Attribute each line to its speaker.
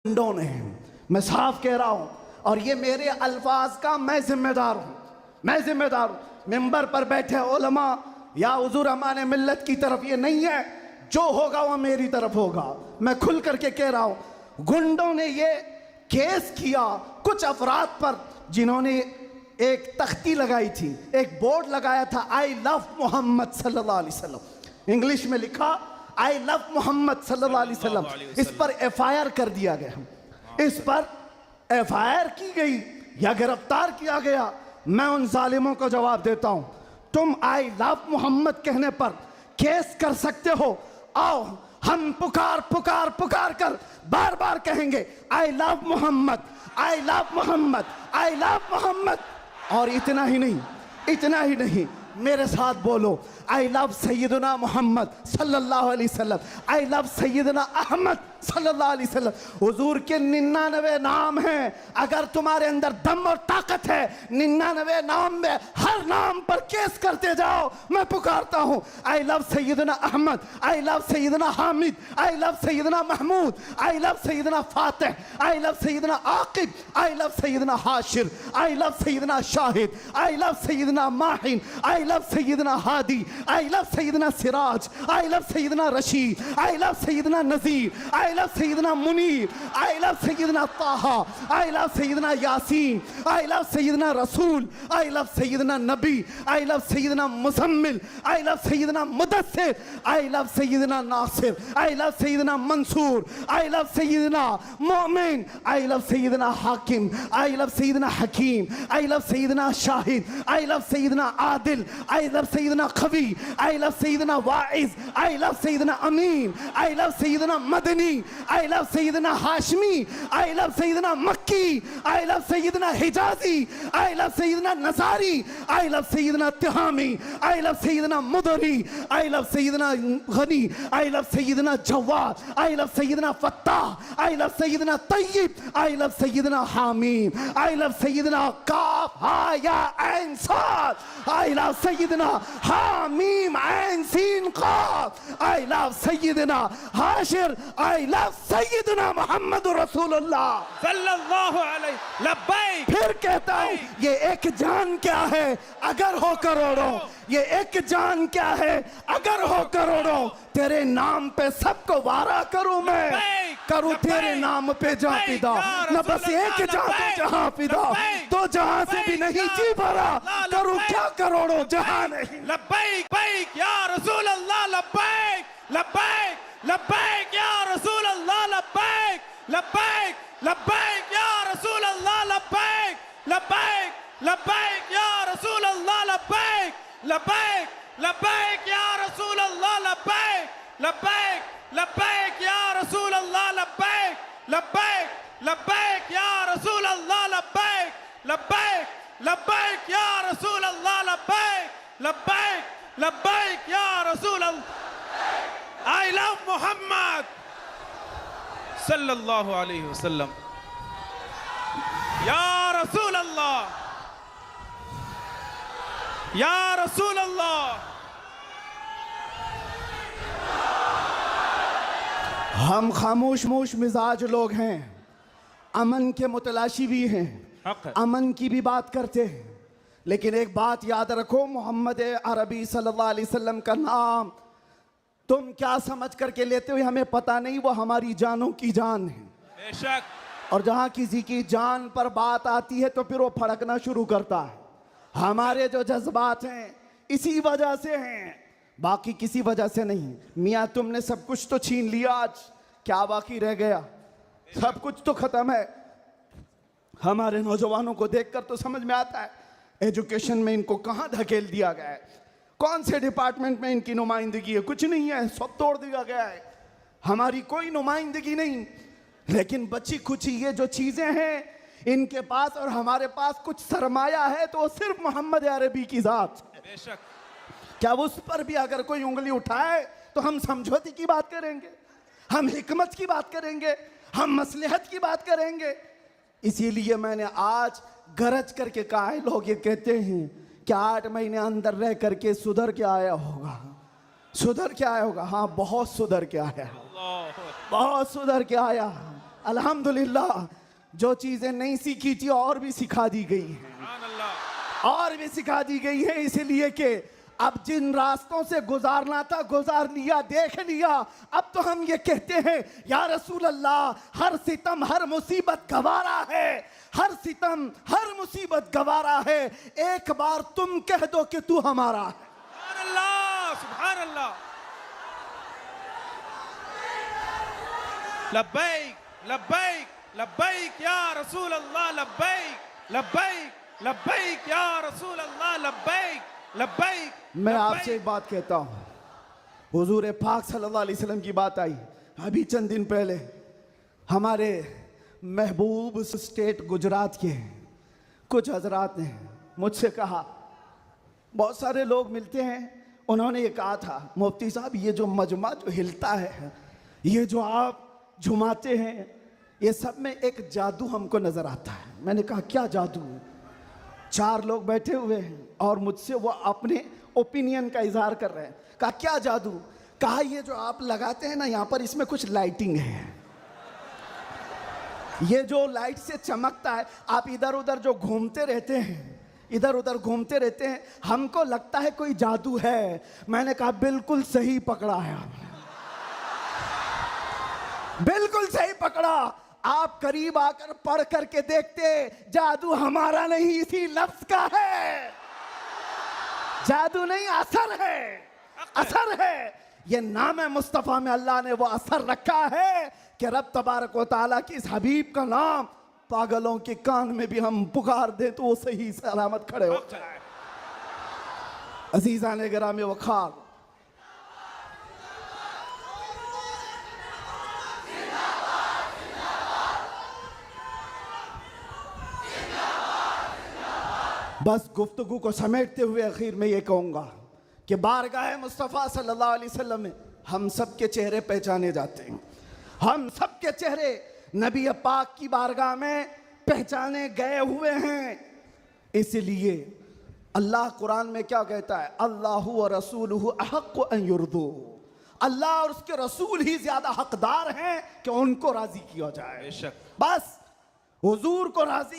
Speaker 1: गुंडों ने, मैं साफ कह रहा हूं, और ये मेरे अल्फाज का मैं जिम्मेदार हूं, मैं जिम्मेदार हूं। मिंबर पर बैठे उलमा या हुजूर अमान मिल्लत की तरफ ये नहीं है, जो होगा वो मेरी तरफ होगा। मैं खुल करके कह रहा हूं, गुंडों ने ये केस किया कुछ अफराद पर जिन्होंने एक तख्ती लगाई थी, एक बोर्ड लगाया था, आई लव मोहम्मद सल्लल्लाहु अलैहि वसल्लम, इंग्लिश में लिखा आई लव मोहम्मद सल्लल्लाहु अलैहि वसल्लम। इस पर FIR कर दिया गया, इस पर FIR की गई या गिरफ्तार किया गया। मैं उन जालिमों को जवाब देता हूं, तुम आई लव मोहम्मद कहने पर केस कर सकते हो, आओ हम पुकार पुकार पुकार कर बार बार कहेंगे I love Mohammed, I love Mohammed, I love Mohammed. और इतना ही नहीं, इतना ही नहीं, मेरे साथ बोलो आई लव सैयदना मोहम्मद सल्लल्लाहु अलैहि वसल्लम, आई लव सैयदना अहमद सल्लल्लाहु अलैहि वसल्लम। हुजूर के 99 नाम हैं, अगर तुम्हारे अंदर दम और ताकत है 99 नाम में हर नाम पर केस करते जाओ। मैं पुकारता हूँ आई लव सैयदना अहमद, आई लव सैयदना हामिद, आई लव सैयदना महमूद, आई लव सैयदना फातिह, आई लव सैयदना आकिब, आई लव सैयदना हाशिर, आई लव सैयदना शाहिद, आई लव सैयदना माहिन, आई लव सैयदना हादी, आई लव सैयदना सिराज, आई लव सैयदना रशीद, आई लव सैयदना नजीर, आई लव सैयदना मुनीर, आई लव सैयदना ताहा, आई लव सैयदना यासीन, आई लव सैयदना रसूल, आई लव सैयदना नबी, आई लव सैयदना मुजम्मिल, आई लव सैयदना मुदस्सिर, आई लव सैयदना नासिर, आई लव सैयदना मंसूर, आई लव सैयदना मोमिन, आई लव सैयदना हाकिम, आई लव सैयदना हकीम, आई लव सैयदना शाहिद, आई लव सैयदना आदिल, आई लव सैयदना खवी, आई लव सैयदना वाइज, आई लव सैयदना अमीन, आई लव सैयदना मदनी, आई लव सैयदना हाशमी, आई लव सैयदना मक्की, आई लव सैयदना हिजाजी, आई लव सैयदना नजारी, आई लव सैयदना तिहामी, आई लव सैयदना मुदरी, आई लव सैयदना गनी, आई लव सैयदना जवाद, आई लव सैयदना फत्ताह, आई लव सैयदना तय्यब, आई लव सैयदना हामीम, आई लव सैयदना काफ हा या ऐन साद, आई लव सैयदना हामीम ऐन सीन काफ, आई लव सैयदना हाशिर, आई लव सैयदना मोहम्मद रसूलुल्लाह
Speaker 2: सल्लल्लाहु अलैहि लब्बैक।
Speaker 1: फिर कहता हूं ये एक जान क्या है अगर हो करोड़ों, ये एक जान क्या है अगर हो करोड़ों, तेरे नाम पे सबको वारा करूं मैं, करूं तेरे नाम पे जहां फिदा, न बस एक जान पे जहां फिदा, तो जहां से भी नहीं जी भरा, करूं क्या करोड़ों जहां नहीं।
Speaker 2: लब्बैक बैक या रसूल अल्लाह, लब्बैक लब्बैक लब्बैक या रसूल अल्लाह, लब्बैक लब्बैक लब्बैक या रसूल अल्लाह, लब्बैक लब्बैक लब्बैक या रसूल अल्लाह, लब्बैक लब्बैक लब्बैक या रसूल अल्लाह, लब्बैक लब्बैक लब्बैक या रसूल अल्लाह, लब्बैक लब्बैक लब्बैक या रसूल अल्लाह, लब्बैक लब्बैक लब्बैक या रसूल अल्लाह, लब्बैक लब्बैक लब्बैक या रसूल अल्लाह। आई लव मोहम्मद सल्लल्लाहु अलैहि वसल्लम या रसूल अल्लाह, या रसूल अल्लाह।
Speaker 1: हम खामोश मोश मिजाज लोग हैं, अमन के मुतलाशी भी हैं, अमन की भी बात करते हैं, लेकिन एक बात याद रखो, मोहम्मद अरबी सल्लल्लाहु अलैहि वसल्लम का नाम तुम क्या समझ करके लेते हो हमें पता नहीं, वो हमारी जानों की जान है
Speaker 2: बेशक।
Speaker 1: और जहां किसी की जान पर बात आती है तो फिर वो फड़कना शुरू करता है। हमारे जो जज्बात हैं इसी वजह से हैं, बाकी किसी वजह से नहीं। मियाँ तुमने सब कुछ तो छीन लिया, आज क्या बाकी रह गया? सब कुछ तो खत्म है। हमारे नौजवानों को देखकर तो समझ में आता है एजुकेशन में इनको कहाँ धकेल दिया गया है, कौन से डिपार्टमेंट में इनकी नुमाइंदगी है, कुछ नहीं है, सब तोड़ दिया गया है, हमारी कोई नुमाइंदगी नहीं। लेकिन बची खुची ये जो चीजें हैं इनके पास और हमारे पास कुछ सरमाया है तो वो सिर्फ मोहम्मद अरबी की जात।
Speaker 2: बेशक।
Speaker 1: क्या उस पर भी अगर कोई उंगली उठाए तो हम समझौते की बात करेंगे, हम हिकमत की बात करेंगे, हम मसलहत की बात करेंगे। इसीलिए मैंने आज गरज करके कहा है, लोग ये कहते हैं कि 8 महीने अंदर रह करके सुधर के आया होगा, सुधर के आया होगा। हाँ बहुत सुधर के आया, बहुत सुधर के आया। अल्हम्दुलिल्लाह जो चीजें नहीं सीखी थी और भी सिखा दी गई हैं,
Speaker 2: सुभान अल्लाह।
Speaker 1: और भी सिखा दी गई है, इसलिए कि अब जिन रास्तों से गुजारना था गुजार लिया, देख लिया। अब तो हम ये कहते हैं या रसूल अल्लाह हर सितम हर मुसीबत गवारा है, हर सितम हर मुसीबत गवारा है, एक बार तुम कह दो कि तू हमारा है।
Speaker 2: सुभान अल्लाह, सुभान अल्लाह। लब्बैक लब्बैक लब्बैक या रसूल अल्लाह, लब्बैक लब्बैक लब्बैक या रसूल अल्लाह, लब्बैक लब्बैक।
Speaker 1: मैं आपसे एक बात कहता हूँ, हुजूर पाक सल्लल्लाहु अलैहि वसल्लम की बात आई अभी चंद दिन पहले। हमारे महबूब स्टेट गुजरात के कुछ हजरात ने मुझसे कहा, बहुत सारे लोग मिलते हैं, उन्होंने ये कहा था मुफ्ती साहब ये जो मजमा जो हिलता है, ये जो आप झुमाते हैं, ये सब में एक जादू हमको नजर आता है। मैंने कहा क्या जादू? चार लोग बैठे हुए हैं और मुझसे वो अपने ओपिनियन का इजहार कर रहे हैं। कहा क्या जादू? कहा ये जो आप लगाते हैं ना यहाँ पर, इसमें कुछ लाइटिंग है, ये जो लाइट से चमकता है, आप इधर उधर जो घूमते रहते हैं, इधर उधर घूमते रहते हैं, हमको लगता है कोई जादू है। मैंने कहा बिल्कुल सही पकड़ा है आपने, बिल्कुल सही पकड़ा। आप करीब आकर पढ़ करके देखते, जादू हमारा नहीं इसी लफ्ज का है, जादू नहीं असर है, असर है। ये नाम है मुस्तफा में अल्लाह ने वो असर रखा है कि रब तबारक व तआला की इस हबीब का नाम पागलों के कान में भी हम पुकार दें तो वो सही सलामत खड़े हो जाए। अजीजा ने गिरामी वखार, बस गुफ्तगू को समेटते हुए आखिर में ये कहूँगा कि बारगाह मुस्तफ़ा सल्लल्लाहु अलैहि वसल्लम में हम सब के चेहरे पहचाने जाते हैं, हम सब के चेहरे नबी पाक की बारगाह में पहचाने गए हुए हैं। इसलिए अल्लाह कुरान में क्या कहता है, अल्लाहु व रसूलुहु अहक्कु अन युर्दू, अल्लाह और उसके रसूल ही ज्यादा हकदार हैं कि उनको राजी किया जाए।
Speaker 2: बेशक।
Speaker 1: बस हुजूर को राजी